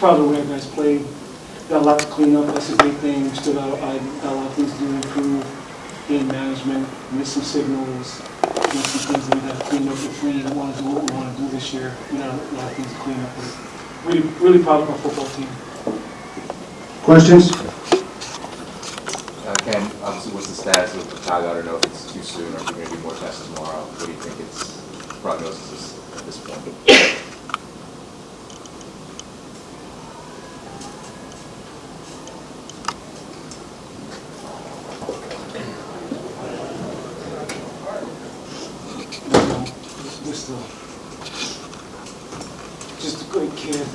proud of the way our guys played. Got a lot to clean up. That's a big thing. Stood out. I got a lot of things to improve. Game management, missing signals, some things that we got to clean up if we want to do what we want to do this year. We got a lot of things to clean up. But really proud of our football team. Questions? Ken, obviously, what's the status of the tag? I don't know if it's too soon or if you're going to do more tests tomorrow. What do you think its prognosis is at this point? Just a great kid.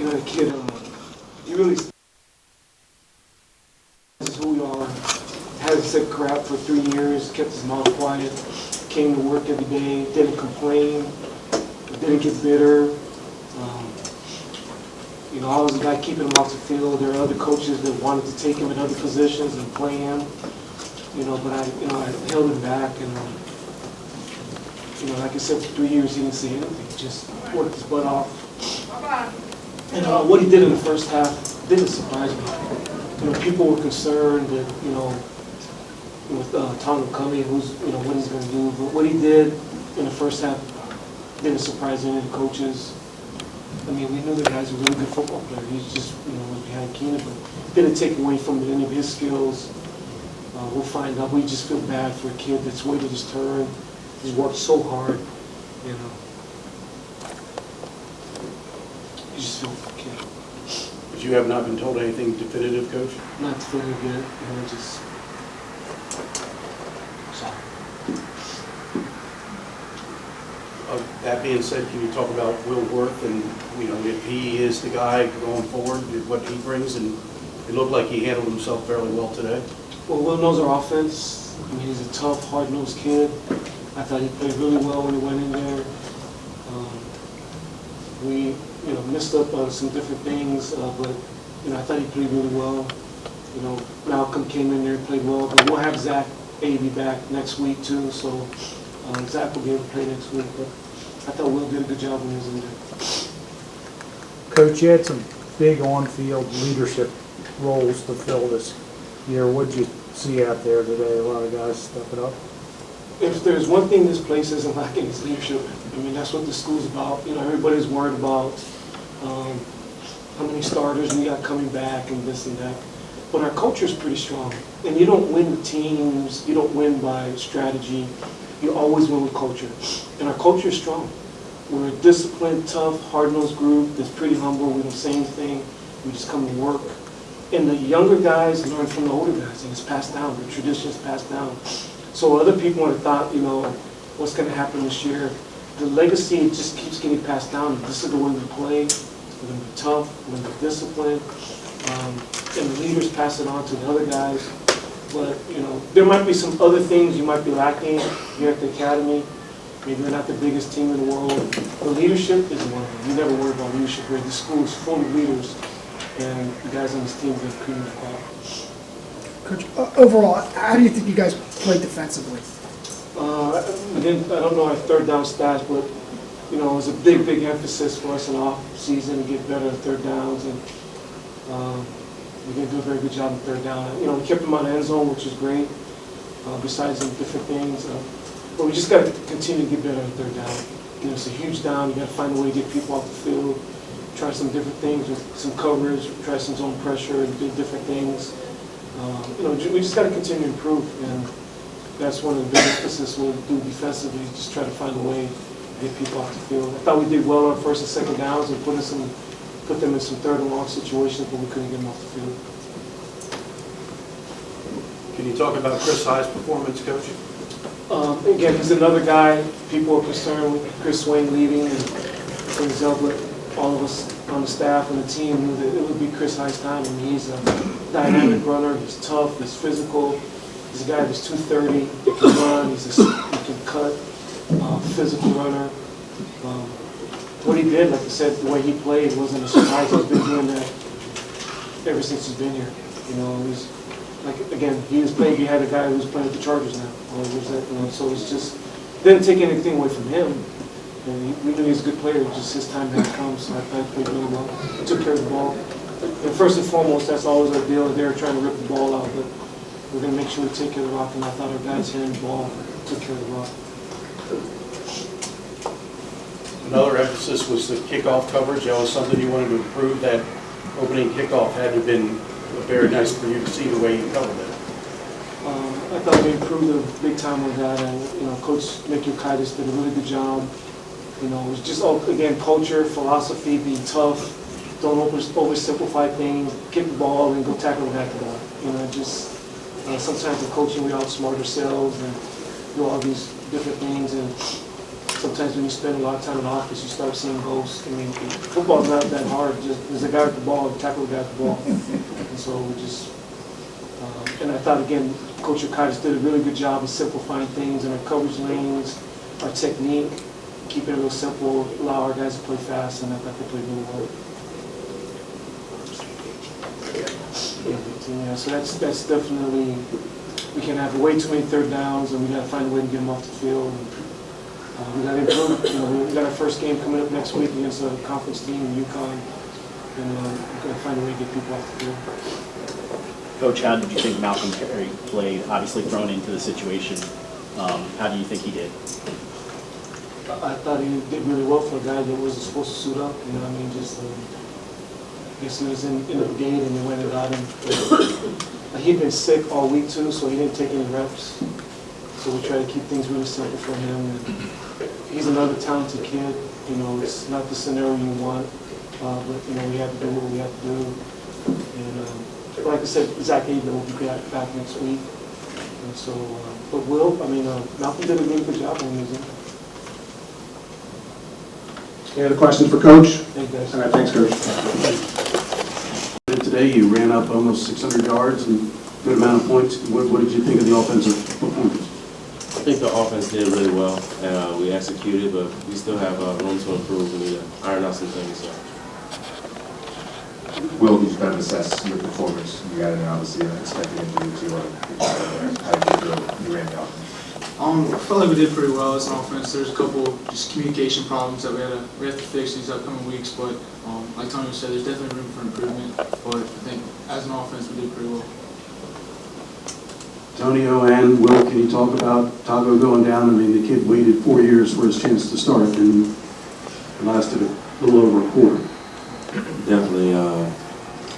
The kid, he really this is who we are. Hasn't said crap for 3 years, kept his mouth quiet, came to work every day, didn't complain, didn't get bitter. I was the guy keeping him off the field. There are other coaches that wanted to take him in other positions and play him. But I held him back, and like I said, for 3 years he didn't say anything. He just worked his butt off. And what he did in the first half didn't surprise me. People were concerned that with Tom coming, what he's going to do. But what he did in the first half didn't surprise any of the coaches. I mean, we knew the guy's a really good football player. He's just was behind Keenan, but didn't take away from any of his skills. We'll find out. We just feel bad for a kid that's waited his turn. He's worked so hard, You just feel for the kid. But you have not been told anything definitive, Coach? Not definitive yet. Just. So. That being said, can you talk about Will Worth and if he is the guy going forward, what he brings? And it looked like he handled himself fairly well today. Well, Will knows our offense. I mean, he's a tough, hard-nosed kid. I thought he played really well when he went in there. We, messed up on some different things, but I thought he played really well. Malcolm came in there and played well, but we'll have Zach Avey back next week too. So Zach will be able to play next week. But I thought Will did a good job when he was in there. Coach, you had some big on-field leadership roles to fill this year. What did you see out there today? A lot of guys stepping up. If there's one thing this place isn't lacking, it's leadership. I mean, that's what the school's about. Everybody's worried about how many starters we got coming back and this and that. But our culture is pretty strong. And you don't win with teams. You don't win by strategy. You always win with culture. And our culture is strong. We're a disciplined, tough, hard-nosed group that's pretty humble. We don't say anything. We just come to work. And the younger guys learn from the older guys, and it's passed down. The tradition is passed down. So other people would have thought, what's going to happen this year? The legacy just keeps getting passed down. This is the way we play. We're going to be tough. We're going to be disciplined. And the leaders pass it on to the other guys. But, there might be some other things you might be lacking here at the academy. Maybe we're not the biggest team in the world. But leadership is one of them. You never worry about leadership here. This school is full of leaders. And the guys on this team get cream of the crop. Coach, overall, how do you think you guys played defensively? I don't know our third down stats, but it was a big emphasis for us in off season to get better at third downs, and we didn't do a very good job in third down. We kept them on the end zone, which is great. Besides some different things, but we just got to continue to get better at third down. It's a huge down. You got to find a way to get people off the field. Try some different things with some coverage. Try some zone pressure and do different things. We just got to continue to improve, and that's one of the big emphasis we'll do defensively. Just try to find a way to get people off the field. I thought we did well on first and second downs and put them in some third and long situations, but we couldn't get them off the field. Can you talk about Chris High's performance, Coach? Again, he's another guy. People are concerned with Chris Swain leaving and things else, but all of us on the staff and the team knew that it would be Chris High's time. I mean, he's a dynamic runner. He's tough. He's physical. He's a guy that's 230. He can run. He can cut. Physical runner. What he did, like I said, the way he played wasn't a surprise. He's been doing that ever since he's been here. He's like, again, he was playing behind a guy who's playing with the Chargers now. So it's just didn't take anything away from him. And we knew he was a good player, it was just his time had come, so I thought he played really well. He took care of the ball. And first and foremost, that's always our deal. They were trying to rip the ball out, but we're going to make sure we take care of the rock, and I thought our guys here in the ball took care of the rock. Another emphasis was the kickoff coverage. That was something you wanted to improve. That opening kickoff had to have been very nice for you to see the way you covered it. I thought we improved a big time with that, and Coach Niumatalolo did a really good job. It was just again culture, philosophy, being tough. Don't oversimplify things. Kick the ball and go tackle the back of the ball. Sometimes in coaching we outsmart ourselves and do all these different things, and sometimes when you spend a lot of time in the office, you start seeing ghosts. I mean, football's not that hard. Just there's a guy with the ball, tackle the guy with the ball, and so we just. And I thought again, Coach Niumatalolo did a really good job of simplifying things in our coverage lanes, our technique, keeping it real simple, allow our guys to play fast, and I thought they played really well. Yeah, so that's definitely, we can have way too many third downs, and we got to find a way to get them off the field. And, we got to improve. We got our first game coming up next week against a conference team in UConn, and we're going to find a way to get people off the field. Coach, how did you think Malcolm Perry played? Obviously thrown into the situation. How do you think he did? I thought he did really well for a guy that wasn't supposed to suit up. I guess he was in the brigade and they went and got him. He'd been sick all week too, so he didn't take any reps. So we try to keep things really simple for him. And he's another talented kid. It's not the scenario you want, but we have to do what we have to do. And like I said, Zach Aiden will be back next week. And so, but Malcolm did a really good job when he was in. Any other questions for Coach? Thank you, guys. All right, thanks, Coach. Today you ran up almost 600 yards and good amount of points. What did you think of the offensive performance? I think the offense did really well, and we executed, but we still have room to improve. We need to iron out some things. So. Will, did you kind of assess your performance? You got an obviously unexpected injury to how did you feel you ran the offense? I felt like we did pretty well as an offense. There's a couple just communication problems that we have to fix these upcoming weeks, but like Tony said, there's definitely room for improvement. But I think as an offense, we did pretty well. Antonio and Will, can you talk about Tago going down? I mean, the kid waited 4 years for his chance to start and it lasted a little over a quarter. Definitely,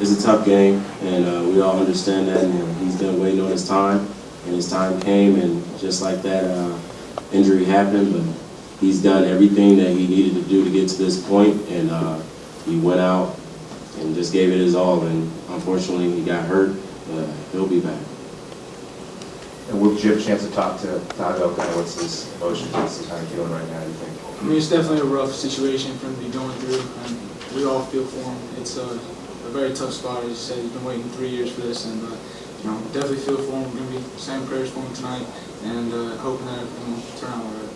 it's a tough game, and we all understand that. And he's been waiting on his time, and his time came, and just like that, injury happened. But he's done everything that he needed to do to get to this point, and he went out and just gave it his all. And unfortunately, he got hurt, but he'll be back. And Will, did you have a chance to talk to Tago? Kind of what's his emotions, what's he kind of feeling right now, do you think? I mean, it's definitely a rough situation for him to be going through, and we all feel for him. It's a very tough spot, as you said. He's been waiting 3 years for this, and definitely feel for him. We're going to be saying prayers for him tonight, and hoping that everything will turn out all right.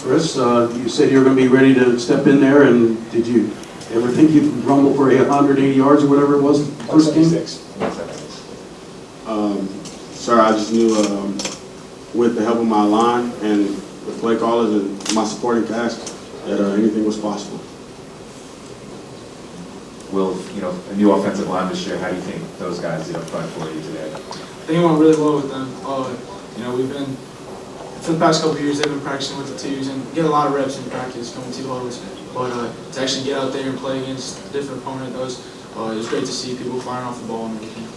Chris, you said you were going to be ready to step in there, and did you ever think you'd rumble for 180 yards or whatever it was first game? Sir, I just knew with the help of my line and the play callers and my supporting cast that anything was possible. Will, a new offensive line this year, how do you think those guys did up front for you today? I think it went really well with them. We've been, for the past couple of years, they've been practicing with the twos and get a lot of reps in practice, coming two huddles. But to actually get out there and play against a different opponent, it was great to see people firing off the ball and everything.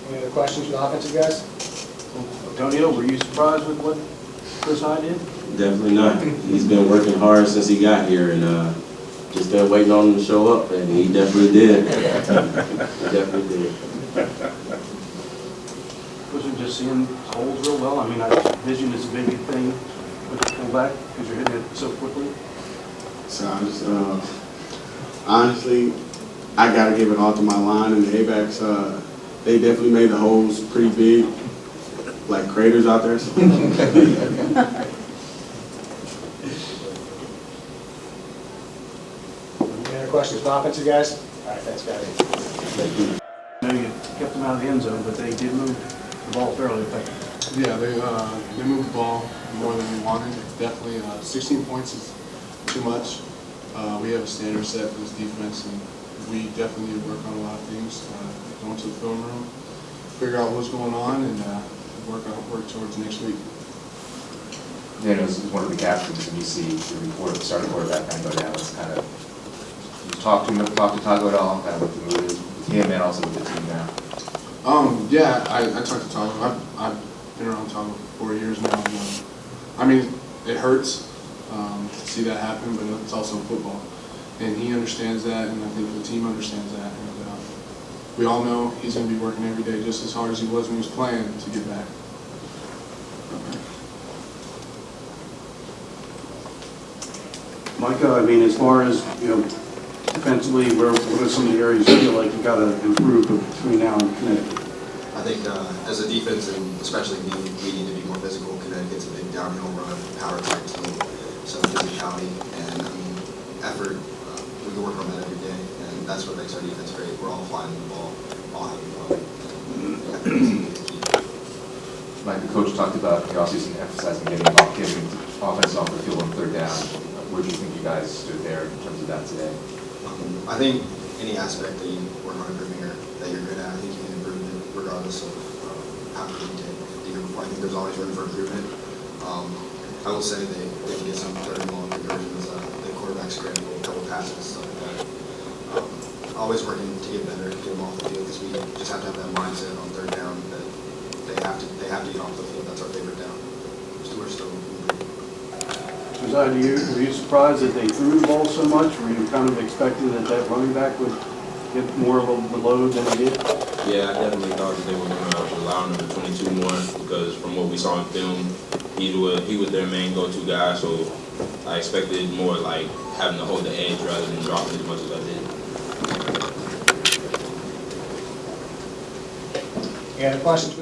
Any other questions for the offensive guys? Antonio, were you surprised with what Chris Hyde did? Definitely not. He's been working hard since he got here, and just been waiting on him to show up, and he definitely did. He definitely did. Wasn't just seeing holes real well. I mean, vision is a big thing with the fullback because you're hitting it so quickly. So I just, honestly, I got to give it all to my line and the A-backs. They definitely made the holes pretty big, like craters out there. So. Any other questions for the offensive guys? All right, thanks, guys. I know you kept them out of the end zone, but they did move. the ball fairly effectively. Yeah, they moved the ball more than we wanted. Definitely, 16 points is too much. We have a standard set for this defense, and we definitely need to work on a lot of things. Go into the film room, figure out what's going on, and work towards next week. Yeah, it was one of the captains, and you see the report, the starting quarterback kind of go down. It's kind of, you talk to Tago at all, kind of what the mood is with him and also with the team now. Yeah, I talked to Tago. I've been around Tago for 4 years now. And, I mean, it hurts to see that happen, but it's also football. And he understands that, and I think the team understands that. And we all know he's going to be working every day just as hard as he was when he was playing to get back. Micah, I mean, as far as, defensively, what are some of the areas you feel like you got to improve between now and Connecticut? I think as a defense, and especially me, we need to be more physical. Connecticut's a big downhill run, power type team, some physicality, and I mean, effort. We can work on that every day, and that's what makes our defense great. We're all flying the ball, all having fun. Like the coach talked about the offseason emphasizing getting offense off the field on third down. Where do you think you guys stood there in terms of that today? I think any aspect that you work on improving or that you're good at, I think you can improve it regardless of how good you take. I think there's always room for improvement. I will say they can get some third and long conversions, the quarterback scramble, a couple passes, stuff like that. Always working to get better, get them off the field, because we just have to have that mindset on third down that they have to get off the field. That's our favorite down. We're still improving. Were you surprised that they threw the ball so much? Were you kind of expecting that running back would get more of the load than he did? Yeah, I definitely thought that they were going to allow him to 22 more because from what we saw in film, he was their main go-to guy. So I expected more like having to hold the edge rather than dropping as much as I did. Any other questions?